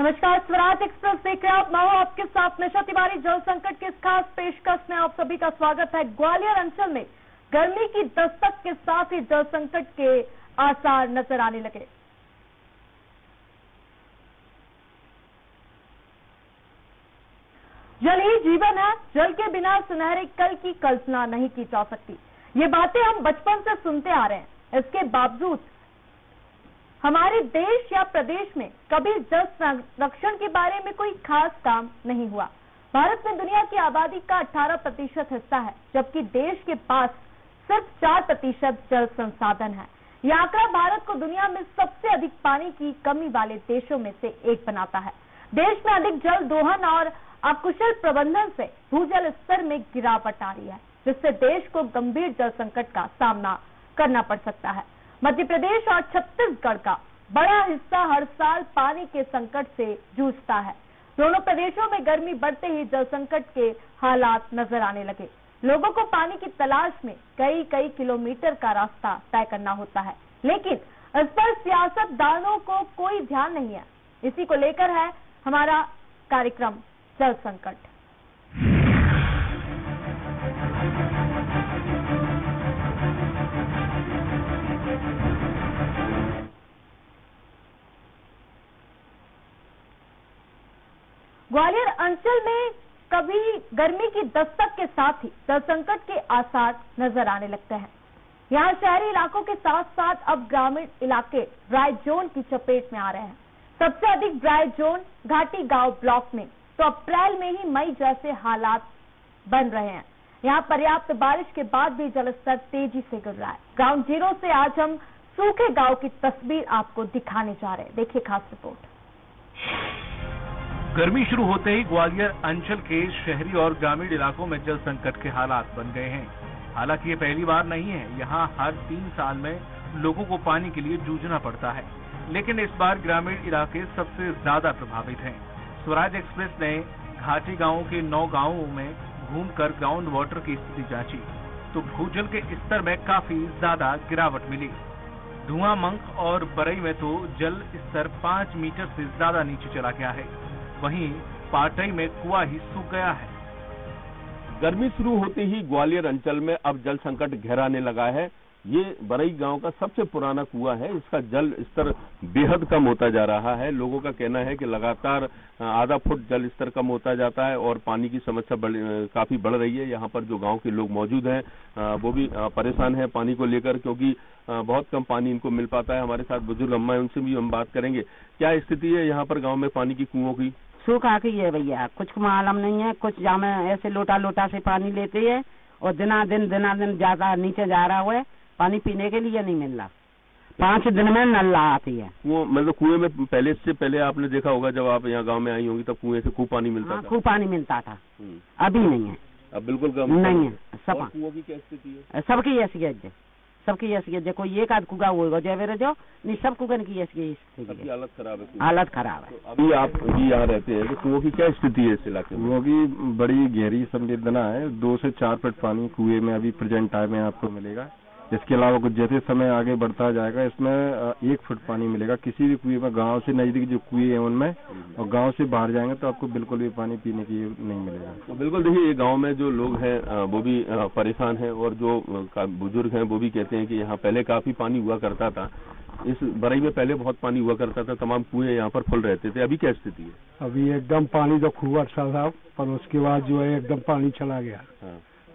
नमस्कार, स्वराज एक्सप्रेस देख रहे हैं आप। मैं हूं आपके साथ निशा तिवारी। जल संकट की इस खास पेशकश में आप सभी का स्वागत है। ग्वालियर अंचल में गर्मी की दस्तक के साथ ही जल संकट के आसार नजर आने लगे। जल ही जीवन है, जल के बिना सुनहरे कल की कल्पना नहीं की जा सकती। ये बातें हम बचपन से सुनते आ रहे हैं। इसके बावजूद हमारे देश या प्रदेश में कभी जल संरक्षण के बारे में कोई खास काम नहीं हुआ। भारत में दुनिया की आबादी का 18% हिस्सा है, जबकि देश के पास सिर्फ 4% जल संसाधन है। यह आंकड़ा भारत को दुनिया में सबसे अधिक पानी की कमी वाले देशों में से एक बनाता है। देश में अधिक जल दोहन और अकुशल प्रबंधन से भूजल स्तर में गिरावट आ रही है, जिससे देश को गंभीर जल संकट का सामना करना पड़ सकता है। मध्य प्रदेश और छत्तीसगढ़ का बड़ा हिस्सा हर साल पानी के संकट से जूझता है। दोनों प्रदेशों में गर्मी बढ़ते ही जल संकट के हालात नजर आने लगे। लोगों को पानी की तलाश में कई किलोमीटर का रास्ता तय करना होता है, लेकिन इस पर सियासतदानों को कोई ध्यान नहीं है। इसी को लेकर है हमारा कार्यक्रम जल संकट। ग्वालियर अंचल में कभी गर्मी की दस्तक के साथ ही जल संकट के आसार नजर आने लगते हैं। यहाँ शहरी इलाकों के साथ साथ अब ग्रामीण इलाके ड्राई जोन की चपेट में आ रहे हैं। सबसे अधिक ड्राई जोन घाटी गांव ब्लॉक में तो अप्रैल में ही मई जैसे हालात बन रहे हैं। यहाँ पर्याप्त बारिश के बाद भी जलस्तर तेजी से गिर रहा है। ग्राउंड जीरो से आज हम सूखे गांव की तस्वीर आपको दिखाने जा रहे हैं। देखिए खास रिपोर्ट। गर्मी शुरू होते ही ग्वालियर अंचल के शहरी और ग्रामीण इलाकों में जल संकट के हालात बन गए हैं। हालांकि ये पहली बार नहीं है। यहाँ हर 3 साल में लोगों को पानी के लिए जूझना पड़ता है, लेकिन इस बार ग्रामीण इलाके सबसे ज्यादा प्रभावित हैं। स्वराज एक्सप्रेस ने घाटी गांवों के 9 गांवों में घूमकर ग्राउंड वाटर की स्थिति जांची तो भूजल के स्तर में काफी ज्यादा गिरावट मिली। धुआं मंख और बरई में तो जल स्तर 5 मीटर से ज्यादा नीचे चला गया है। वहीं पाटई में कुआं ही सूख गया है। गर्मी शुरू होते ही ग्वालियर अंचल में अब जल संकट गहराने लगा है। ये बरई गांव का सबसे पुराना कुआं है। इसका जल स्तर बेहद कम होता जा रहा है। लोगों का कहना है कि लगातार आधा फुट जल स्तर कम होता जाता है और पानी की समस्या काफी बढ़ रही है। यहाँ पर जो गांव के लोग मौजूद हैं वो भी परेशान है पानी को लेकर, क्योंकि बहुत कम पानी इनको मिल पाता है। हमारे साथ बुजुर्ग अम्मा है, उनसे भी हम बात करेंगे। क्या स्थिति है यहाँ पर गाँव में पानी की, कुओं की? सूखा की है भैया, कुछ मालूम नहीं है। कुछ जामे ऐसे लोटा से पानी लेते हैं और दिना दिन ज्यादा नीचे जा रहा हुआ है। पानी पीने के लिए नहीं मिल रहा। 5 दिन में नल आती है। वो मतलब कुएं में पहले आपने देखा होगा, जब आप यहाँ गांव में आई होंगी तब कुएं से खूब पानी मिलता था। खूब पानी मिलता था। अभी नहीं है, अब बिल्कुल कम नहीं है। सब कुओं की क्या स्थिति है? सबकी ऐसी है, सबकी ऐसी है। देखो एक आध कुआ होगा जो नहीं, सब कुगन की ऐसी सबकी हालत खराब है। हालत खराब है। तो अभी आप भी यहाँ रहते हैं तो कुओं की क्या स्थिति है इस इलाके में? कुओं की बड़ी गहरी संवेदना है। 2 से 4 फुट पानी कुएं में अभी प्रेजेंट टाइम में आपको मिलेगा। इसके अलावा कुछ जैसे समय आगे बढ़ता जाएगा इसमें 1 फुट पानी मिलेगा किसी भी कुएं में। गांव से नजदीक जो कुएं हैं उनमें, और गांव से बाहर जाएंगे तो आपको बिल्कुल भी पानी पीने की नहीं मिलेगा। तो बिल्कुल देखिए, ये गांव में जो लोग हैं वो भी परेशान हैं, और जो बुजुर्ग हैं वो भी कहते हैं कि यहाँ पहले काफी पानी हुआ करता था। इस बरई में पहले बहुत पानी हुआ करता था, तमाम कुएं यहाँ पर फुल रहते थे। अभी क्या स्थिति है? अभी एकदम पानी तो खूब अच्छा था, पर उसके बाद जो है एकदम पानी चला गया।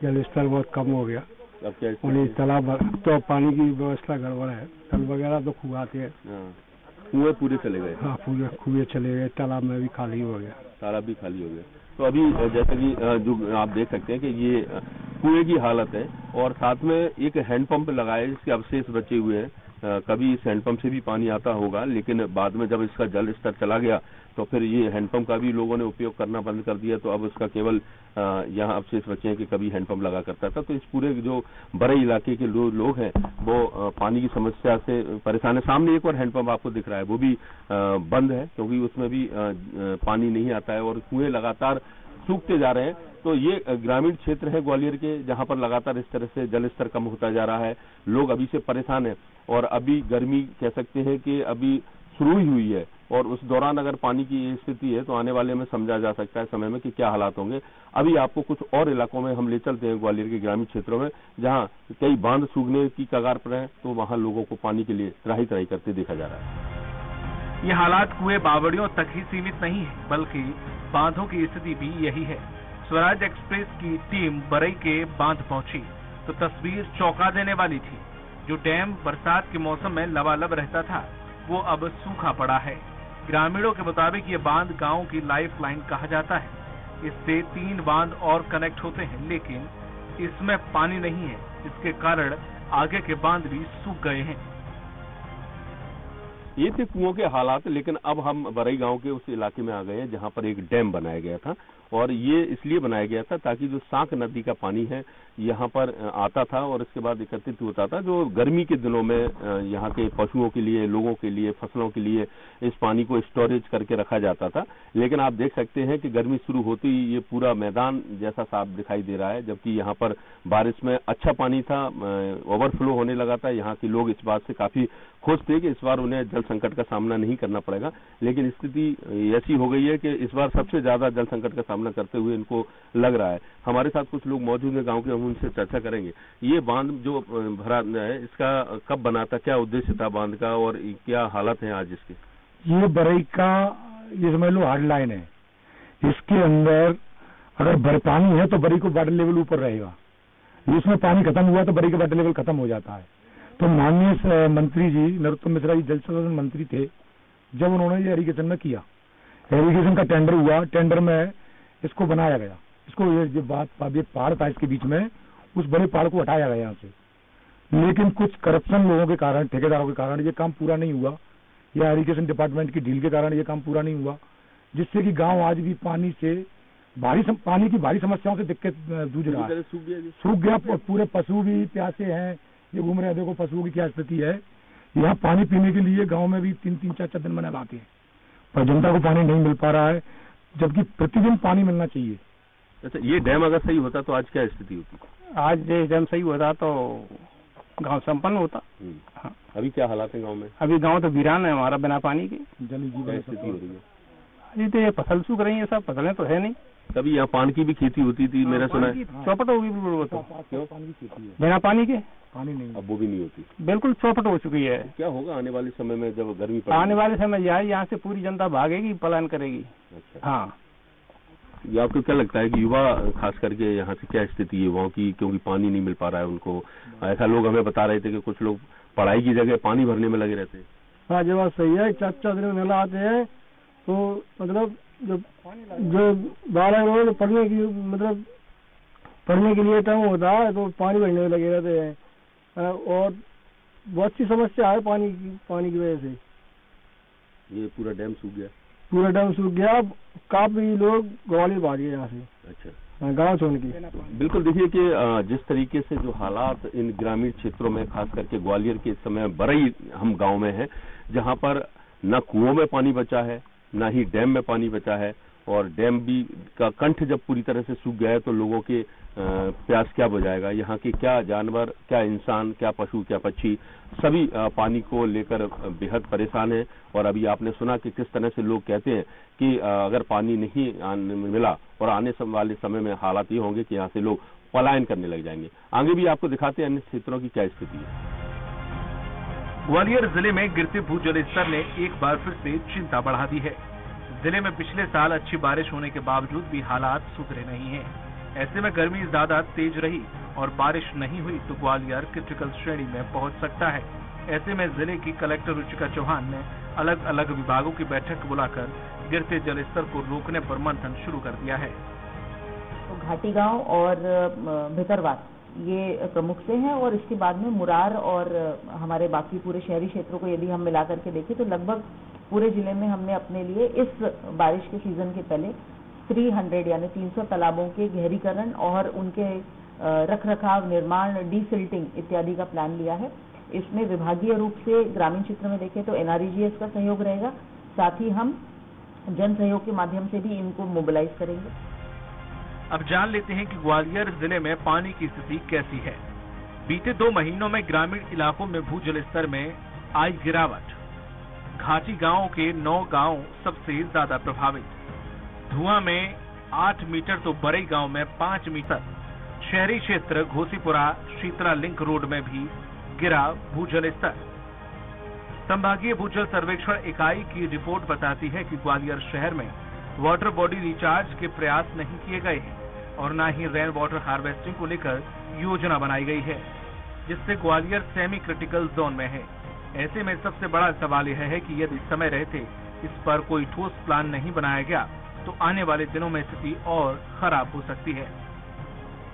जल स्तर बहुत कम हो गया। अब क्या तालाब तो पानी की व्यवस्था गड़बड़ है। तल वगैरह तो खूब आते हैं। कुएं पूरे चले गए? हाँ, पूरे कुएं चले गए। तालाब में भी खाली हो गया। तालाब भी खाली हो गया। तो अभी जैसे कि जो आप देख सकते हैं कि ये कुएं की हालत है, और साथ में एक हैंडपंप लगाया है जिसके अवशेष बचे हुए हैं। कभी इस हैंडपंप से भी पानी आता होगा, लेकिन बाद में जब इसका जल स्तर चला गया तो फिर ये हैंडपंप का भी लोगों ने उपयोग करना बंद कर दिया। तो अब उसका केवल यहाँ अवशेष बचे हैं कि कभी हैंडपंप लगा करता था। तो इस पूरे जो बरई इलाके के लोग हैं वो पानी की समस्या से परेशान है। सामने एक और हैंडपंप आपको दिख रहा है, वो भी बंद है, क्योंकि उसमें भी पानी नहीं आता है और कुएं लगातार सूखते जा रहे हैं। तो ये ग्रामीण क्षेत्र है ग्वालियर के, जहां पर लगातार इस तरह से जल स्तर कम होता जा रहा है। लोग अभी से परेशान हैं, और अभी गर्मी कह सकते हैं कि अभी शुरू ही हुई है। और उस दौरान अगर पानी की ये स्थिति है तो आने वाले में समझा जा सकता है समय में कि क्या हालात होंगे। अभी आपको कुछ और इलाकों में हम ले चलते हैं, ग्वालियर के ग्रामीण क्षेत्रों में, जहां कई बांध सूखने की कगार पर हैं, तो वहां लोगों को पानी के लिए त्राही त्राही करते देखा जा रहा है। ये हालात कुएं बावड़ियों तक ही सीमित नहीं है, बल्कि बांधों की स्थिति भी यही है। स्वराज एक्सप्रेस की टीम बरई के बांध पहुंची तो तस्वीर चौंका देने वाली थी। जो डैम बरसात के मौसम में लबालब रहता था, वो अब सूखा पड़ा है। ग्रामीणों के मुताबिक ये बांध गांव की लाइफ लाइन कहा जाता है। इससे 3 बांध और कनेक्ट होते हैं, लेकिन इसमें पानी नहीं है। इसके कारण आगे के बांध भी सूख गए हैं। ये थे कुओं के हालात, लेकिन अब हम बरई गांव के उस इलाके में आ गए हैं जहां पर एक डैम बनाया गया था, और ये इसलिए बनाया गया था ताकि जो सांक नदी का पानी है यहाँ पर आता था और इसके बाद एकत्रित होता था, जो गर्मी के दिनों में यहाँ के पशुओं के लिए, लोगों के लिए, फसलों के लिए इस पानी को स्टोरेज करके रखा जाता था। लेकिन आप देख सकते हैं कि गर्मी शुरू होते ही ये पूरा मैदान जैसा साफ दिखाई दे रहा है, जबकि यहाँ पर बारिश में अच्छा पानी था, ओवरफ्लो होने लगा था। यहाँ के लोग इस बात से काफी खुश थे कि इस बार उन्हें जल संकट का सामना नहीं करना पड़ेगा, लेकिन स्थिति ऐसी हो गई है कि इस बार सबसे ज्यादा जल संकट का सामना करते हुए इनको लग रहा है। हमारे साथ कुछ लोग मौजूद हैं गांव के, हम उनसे चर्चा करेंगे। ये बांध जो भरा है, इसका कब बना था, क्या उद्देश्य था बांध का, और क्या हालत है आज इसके? ये बरई का, ये समझ लो हार्ड लाइन है। इसके अंदर अगर पानी है तो बरई को वाटर लेवल ऊपर रहेगा, इसमें पानी खत्म हुआ तो बरई का वाटर लेवल खत्म हो जाता है। तो माननीय मंत्री जी नरोत्तम मिश्रा जी जल संसाधन मंत्री थे, जब उन्होंने ये इरिगेशन में किया, इरिगेशन का टेंडर हुआ, टेंडर में इसको बनाया गया, इसको ये पहाड़ था इसके बीच में, उस बड़े पहाड़ को हटाया गया यहाँ से। लेकिन कुछ करप्शन लोगों के कारण, ठेकेदारों के कारण ये काम पूरा नहीं हुआ, या इरिगेशन डिपार्टमेंट की ढील के कारण ये काम पूरा नहीं हुआ, जिससे कि गांव आज भी पानी की भारी समस्याओं से दिक्कत जूझ रहा है। सूख गया, पूरे पशु भी प्यासे हैं, ये घूम रहे हैं। देखो पशुओं की क्या स्थिति है। यहाँ पानी पीने के लिए गांव में भी 3-3, 4-4 दिन में लाते हैं, पर जनता को पानी नहीं मिल पा रहा है, जबकि प्रतिदिन पानी मिलना चाहिए। अच्छा, ये डैम अगर सही होता तो आज क्या स्थिति होती? आज ये डैम सही होता तो गांव संपन्न होता। हाँ। अभी क्या हालात है गांव में? अभी गांव तो वीरान है हमारा, बिना पानी के। क्या स्थिति हो रही है? अभी तो ये फसल सूख रही है, सब फसलें तो है नहीं। कभी यहाँ पान की भी खेती होती थी, मेरा सुना है। चौपट होगी बिल्कुल, वो तो क्यों पानी की खेती है, बिना पानी के पानी नहीं, अब वो भी नहीं होती, बिल्कुल चौपट हो चुकी है। क्या होगा आने वाले समय में जब गर्मी पड़ेगी? आने वाले समय यहाँ से पूरी जनता भागेगी, पलायन करेगी। अच्छा। हाँ, ये आपको क्या लगता है कि युवा खास करके यहाँ से क्या स्थिति है युवाओं की, क्योंकि पानी नहीं मिल पा रहा है उनको? ऐसा लोग हमें बता रहे थे कि कुछ लोग पढ़ाई की जगह पानी भरने में लगे रहते हैं। हाँ, ये बात सही है। 4-4 दिन में नला आते हैं, तो मतलब जो 12 लोग पढ़ने के लिए टाइम होता है तो पानी भरने में लगे रहते हैं, और बहुत सी समस्या है पानी की वजह से। ये पूरा डैम सूख गया? पूरा डैम सूख गया, काफी लोग ग्वालियर भाग गए यहाँ से। अच्छा, गाँव छोड़ के। बिल्कुल, देखिए कि जिस तरीके से जो हालात इन ग्रामीण क्षेत्रों में, खास करके ग्वालियर के इस समय बरई हम गांव में हैं, जहां पर न कुओं में पानी बचा है, न ही डैम में पानी बचा है, और डैम भी का कंठ जब पूरी तरह से सूख गया है तो लोगों के प्यास क्या बुझाएगा? यहाँ के क्या जानवर, क्या इंसान, क्या पशु, क्या पक्षी, सभी पानी को लेकर बेहद परेशान हैं। और अभी आपने सुना कि किस तरह से लोग कहते हैं कि अगर पानी नहीं मिला और आने वाले समय में हालात ये होंगे कि यहाँ से लोग पलायन करने लग जाएंगे। आगे भी आपको दिखाते हैं अन्य क्षेत्रों की क्या स्थिति है। ग्वालियर जिले में गिरते भूजल स्तर ने एक बार फिर से चिंता बढ़ा दी है। जिले में पिछले साल अच्छी बारिश होने के बावजूद भी हालात सुधरे नहीं हैं। ऐसे में गर्मी ज्यादा तेज रही और बारिश नहीं हुई तो ग्वालियर क्रिटिकल श्रेणी में पहुंच सकता है। ऐसे में जिले की कलेक्टर रुचिका चौहान ने अलग अलग विभागों की बैठक बुलाकर गिरते जल स्तर को रोकने पर मंथन शुरू कर दिया है। तो घाटी गांव और भितरवात ये प्रमुख से हैं, और इसके बाद में मुरार और हमारे बाकी पूरे शहरी क्षेत्रों को यदि हम मिला करके देखें तो लगभग पूरे जिले में हमने अपने लिए इस बारिश के सीजन के पहले 300 यानी 300 तालाबों के गहरीकरण और उनके रखरखाव, निर्माण, डीसिल्टिंग इत्यादि का प्लान लिया है। इसमें विभागीय रूप से ग्रामीण क्षेत्र में देखें तो NREGS का सहयोग रहेगा, साथ ही हम जन सहयोग के माध्यम से भी इनको मोबिलाइज करेंगे। अब जान लेते हैं कि ग्वालियर जिले में पानी की स्थिति कैसी है। बीते 2 महीनों में ग्रामीण इलाकों में भूजल स्तर में आई गिरावट। घाटी गांव के 9 गांव सबसे ज्यादा प्रभावित। धुआं में 8 मीटर तो बरई गांव में 5 मीटर। शहरी क्षेत्र घोसीपुरा शीतला लिंक रोड में भी गिरा भूजल स्तर। संभागीय भूजल सर्वेक्षण इकाई की रिपोर्ट बताती है कि ग्वालियर शहर में वाटर बॉडी रिचार्ज के प्रयास नहीं किए गए हैं और न ही रेन वाटर हार्वेस्टिंग को लेकर योजना बनाई गई है, जिससे ग्वालियर सेमी क्रिटिकल जोन में है। ऐसे में सबसे बड़ा सवाल यह है कि यदि समय रहते इस पर कोई ठोस प्लान नहीं बनाया गया तो आने वाले दिनों में स्थिति और खराब हो सकती है।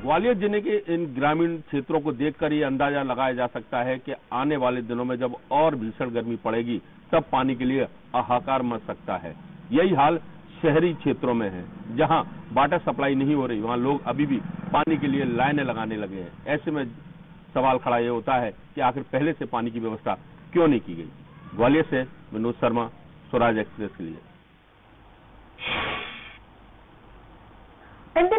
ग्वालियर जिले के इन ग्रामीण क्षेत्रों को देखकर ये अंदाजा लगाया जा सकता है कि आने वाले दिनों में जब और भीषण गर्मी पड़ेगी तब पानी के लिए हाहाकार मच सकता है। यही हाल शहरी क्षेत्रों में है, जहां वाटर सप्लाई नहीं हो रही, वहां लोग अभी भी पानी के लिए लाइनें लगाने लगे हैं। ऐसे में सवाल खड़ा ये होता है कि आखिर पहले से पानी की व्यवस्था क्यों नहीं की गई। ग्वालियर से विनोद शर्मा, स्वराज एक्सप्रेस के लिए।